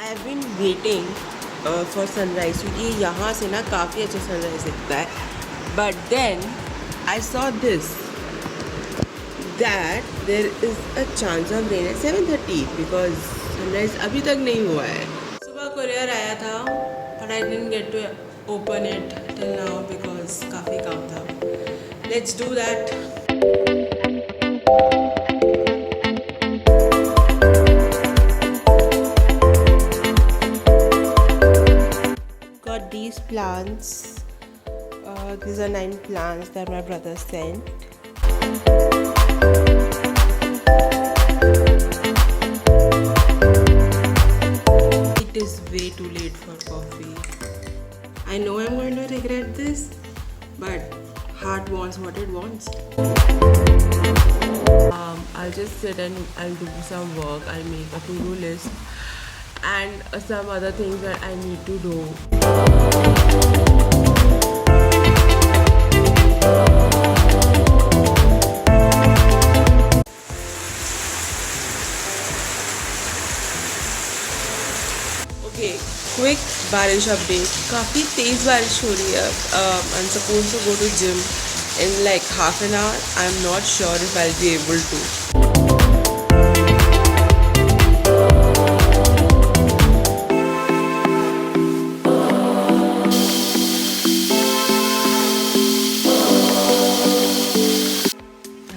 I have been waiting for sunrise क्योंकि यहाँ से ना काफ़ी अच्छा सनराइज दिखता है. But then I saw this that there is a chance of rain at 7:30 because sunrise अभी तक नहीं हुआ है. सुबह कुरियर आया था but I didn't get to open it till now because काफ़ी काम था. Let's do that. Got these plants. These are 9 plants that my brother sent. It is way too late for coffee. I know I'm going to regret this, but heart wants what it wants. I'll just sit and I'll do some work. I'll make a to-do list and some other things that I need to do. Okay, quick बारिश update. काफ़ी तेज़ बारिश हो रही है. I'm supposed to go to gym in like half an hour. I'm not sure if I'll be able to.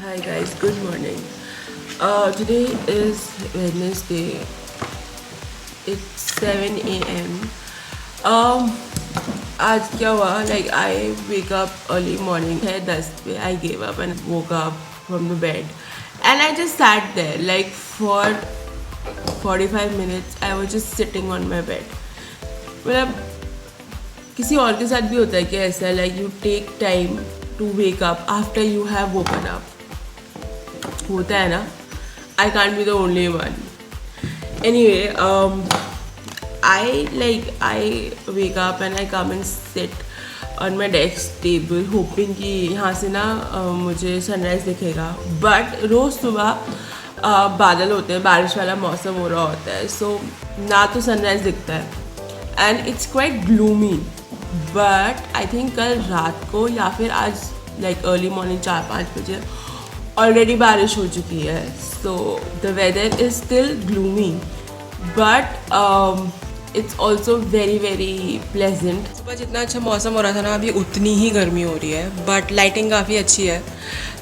Hi guys, good morning. Today is Wednesday. It's 7 a.m. आज क्या हुआ, like I wake up early morning है 10 पे. I gave up and woke up from the bed and I just sat there like for 45 minutes. I was just sitting on my bed. मतलब किसी और के साथ भी होता है कि ऐसा like you take time to wake up after you have woken up. होता है ना. I can't be the only one. Anyway, I wake up and I come and sit on my desk table hoping कि यहाँ से ना मुझे sunrise दिखेगा. But रोज़ सुबह बादल होते हैं, बारिश वाला मौसम हो रहा होता है, so ना तो sunrise दिखता है and it's quite gloomy. But I think कल रात को या फिर आज like early morning 4-5 बजे already बारिश हो चुकी है. So the weather is still gloomy, but it's also very very pleasant. सुबह जितना अच्छा मौसम हो रहा था ना, अभी उतनी ही गर्मी हो रही है. But lighting काफ़ी अच्छी है.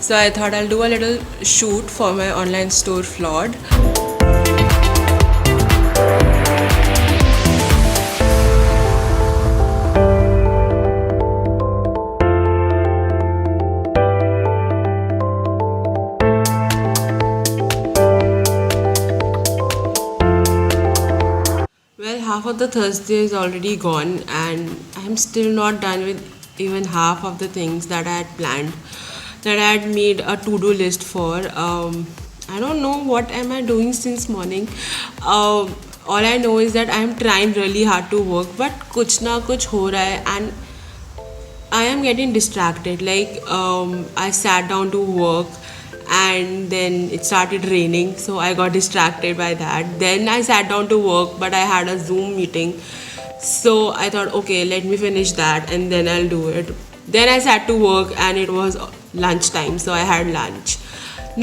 So I thought I'll do a little shoot for my online store Flawed. Half of the Thursday is already gone and I'm still not done with even half of the things that I had planned, that I had made a to-do list for. I don't know what am I doing since morning. All I know is that I'm trying really hard to work, but कुछ ना कुछ हो रहा है and I am getting distracted. Like I sat down to work and then it started raining, so I got distracted by that. Then I sat down to work, but I had a Zoom meeting, so I thought, okay, let me finish that and then I'll do it. Then I sat to work and it was lunchtime, so I had lunch.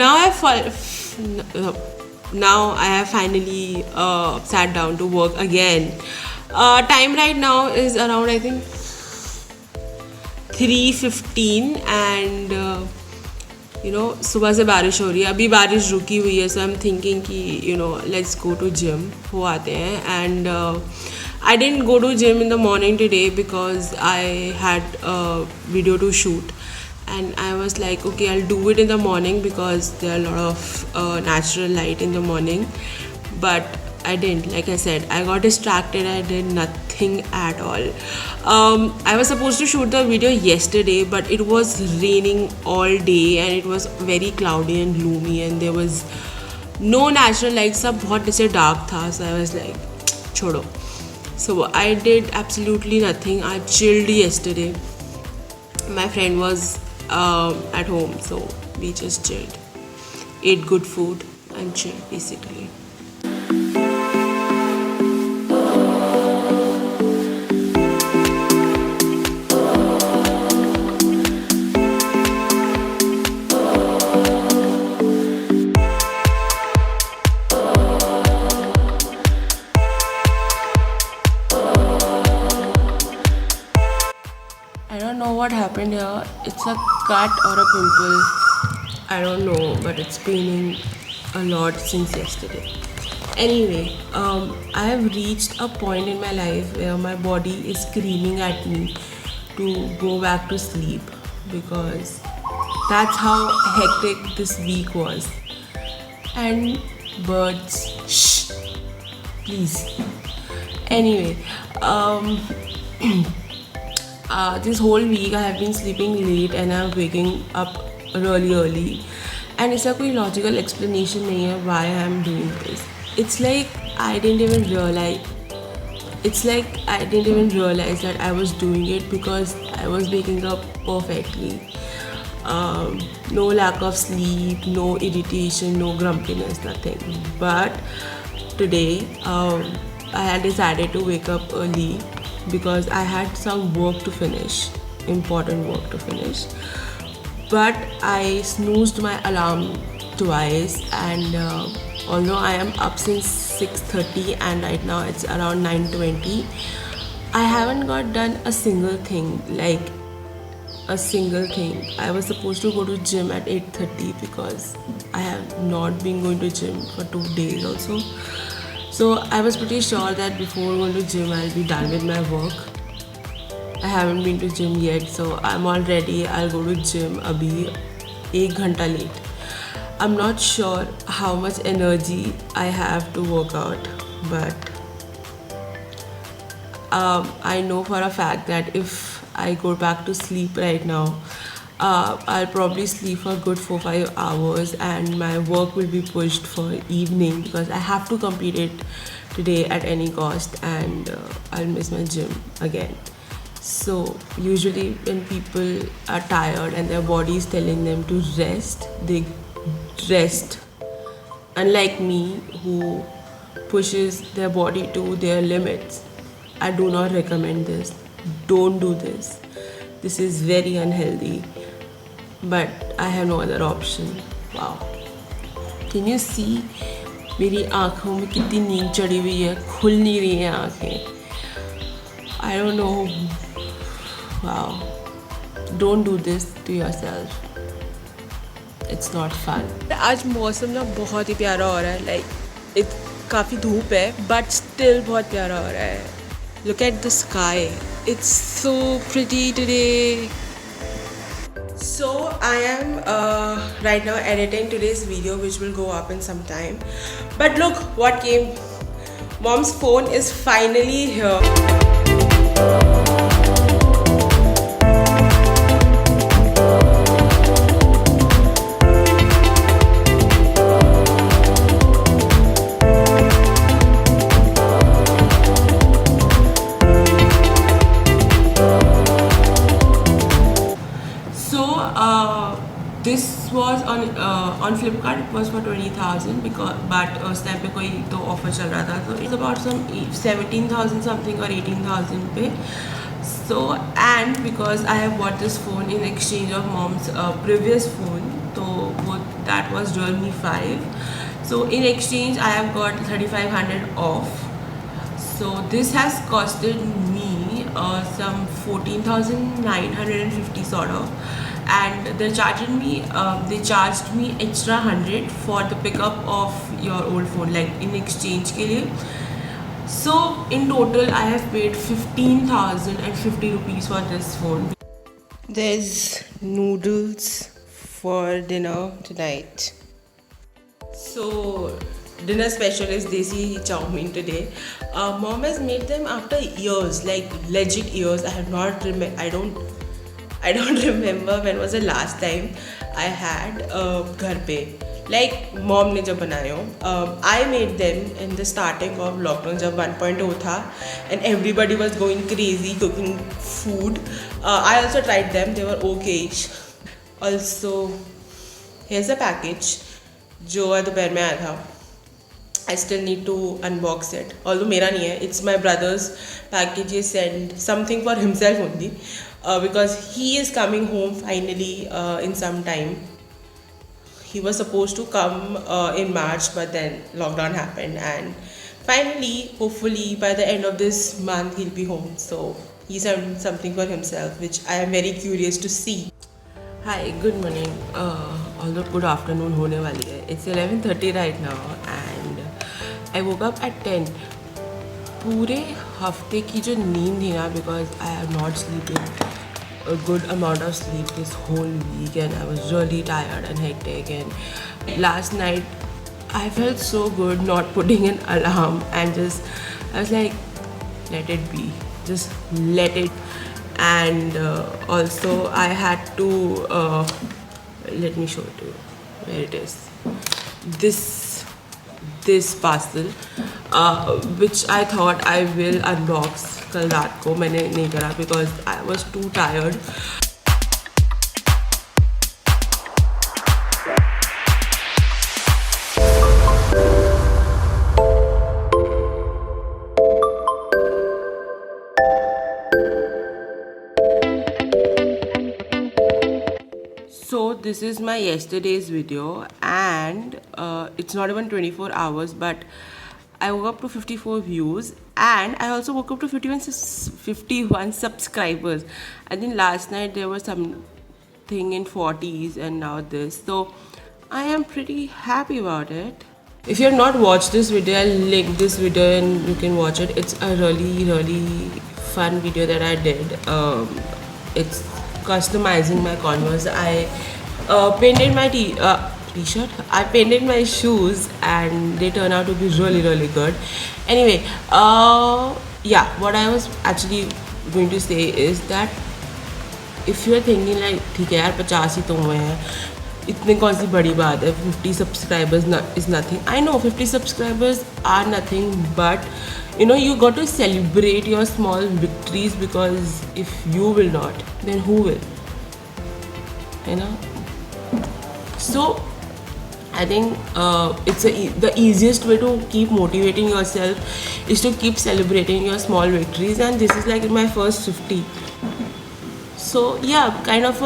Now I have finally sat down to work again. Time right now is around, I think, 3:15 and सुबह से बारिश हो रही है. अभी बारिश रुकी हुई है, so I'm thinking कि let's go to gym. हो आते हैं. And I didn't go to gym in the morning today because I had a video to shoot and I was like, okay, I'll do it in the morning because there are a lot of natural light in the morning. But I didn't. Like I said, I got distracted. I did nothing at all. I was supposed to shoot the video yesterday, but it was raining all day and it was very cloudy and gloomy and there was no natural light. सब बहुत ऐसे dark था. So I was like, छोड़ो. So I did absolutely nothing. I chilled yesterday. My friend was at home, so we just chilled, ate good food and chilled basically. happened here. It's a cut or a pimple. I don't know, but it's paining a lot since yesterday. Anyway, I have reached a point in my life where my body is screaming at me to go back to sleep because that's how hectic this week was. And birds, shh, please. Anyway, this whole week I have been sleeping late and I'm waking up really early. And इसका कोई logical explanation नहीं है why I'm doing this. It's like I didn't even realize. It's like I didn't even realize that I was doing it because I was waking up perfectly. No lack of sleep, no irritation, no grumpiness, nothing. But today, I had decided to wake up early because I had some work to finish, important work to finish. But I snoozed my alarm twice, and although I am up since 6:30 and right now it's around 9:20, I haven't got done a single thing, like a single thing. I was supposed to go to gym at 8:30 because I have not been going to gym for 2 days also. So I was pretty sure that before going to gym I'll be done with my work. I haven't been to gym yet, so I'm all ready. I'll go to gym abhi 1 घंटा late. I'm not sure how much energy I have to work out, but I know for a fact that if I go back to sleep right now, I'll probably sleep for a good 4-5 hours and my work will be pushed for evening because I have to complete it today at any cost, and I'll miss my gym again. So usually when people are tired and their body is telling them to rest, they rest. Unlike me, who pushes their body to their limits, I do not recommend this. Don't do this. This is very unhealthy. But I have no other option. Wow. Can you see? मेरी आँखों में कितनी नींद चढ़ी हुई है, खुल नहीं रही हैं आँखें. I don't know. Wow. Don't do this to yourself. It's not fun. आज मौसम ना बहुत ही प्यारा हो रहा है. Like काफ़ी धूप है, but still बहुत प्यारा हो रहा है. Look at the sky. It's so pretty today. So I am right now editing today's video, which will go up in some time. But look what came. Mom's phone is finally here. This was on Flipkart. It was for 20,000 because but उस time पे कोई तो offer चल रहा था, तो it's about some 17,000 something or 18,000 पे. So and because I have bought this phone in exchange of mom's previous phone, तो वो that was Realme 5. So in exchange I have got 3,500 off. So this has costed me some 14,950 sort of, and they charged me extra 100 for the pickup of your old phone, like in exchange के लिए. So in total I have paid 15,050 rupees for this phone. There's noodles for dinner tonight. So dinner special is desi chow mein today. Mom has made them after years, like legit years. I don't remember when was the last time I had घर पे. Like mom ने जब बनाए हो. I made them in the starting of lockdown जब 1.0 था and everybody was going crazy cooking food. I also tried them. They were okay-ish. Also, here's a package जो दोपहर में आया था. I still need to unbox it. Although मेरा नहीं है, it's my brother's package. He sent something for himself only because he is coming home finally in some time. He was supposed to come in March, but then lockdown happened, and finally, hopefully by the end of this month he'll be home. So he's having something for himself, which I am very curious to see. Hi, good morning. Although good afternoon होने वाली है. It's 11:30 right now and I woke up at 10. पूरे हफ्ते की जो नींद थी ना, because I have not sleeping a good amount of sleep this whole week and I was really tired and hectic, and last night I felt so good not putting an alarm and just I was like, let it be, just let it. And also I had to let me show it to you where it is. This parcel which I thought I will unbox कल रात को मैंने नहीं करा because I was too tired. So this is my yesterday's video and it's not even 24 hours, but I woke up to 54 views and I also woke up to 51 subscribers. I think last night there was something in 40s and now this. So I am pretty happy about it. If you have not watched this video, I'll link this video and you can watch it. It's a really fun video that I did. It's customizing my Converse. I painted my t-shirt. I painted my shoes and they turn out to be really good. Anyway, yeah, what I was actually going to say is that if you are thinking like ठीक है यार 50 ही तो हुए हैं, इतने कौन सी बड़ी बात है, 50 subscribers is nothing. I know 50 subscribers are nothing, but you know you got to celebrate your small victories, because if you will not, then who will? You know. So I think it's the easiest way to keep motivating yourself is to keep celebrating your small victories, and this is like my first 50. So yeah, kind of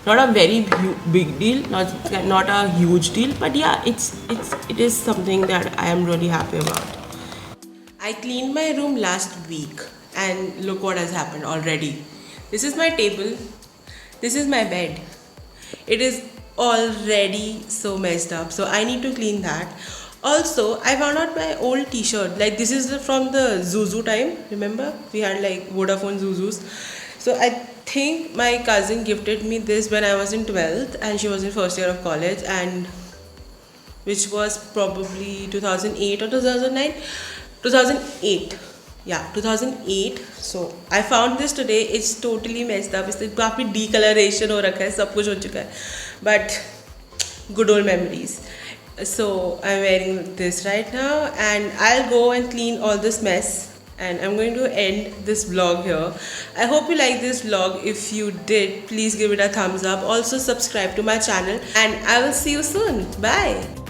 not a very big deal, not a huge deal, but yeah, it is something that I am really happy about. I cleaned my room last week and look what has happened already. This is my table. This is my bed. It is already so messed up, so I need to clean that. Also, I found out my old t-shirt. Like this is from the Zuzu time. Remember? We had like Vodafone Zuzus. So I think my cousin gifted me this when I was in 12th and she was in first year of college, and which was probably 2008 or 2009. 2008. Yeah, 2008. So I found this today. It's totally messed up. इससे काफ़ी decoloration हो रखा है, सब कुछ हो चुका है. But good old memories. So I'm wearing this right now and I'll go and clean all this mess. And I'm going to end this vlog here. I hope you like this vlog. If you did, please give it a thumbs up. Also subscribe to my channel and I will see you soon. Bye.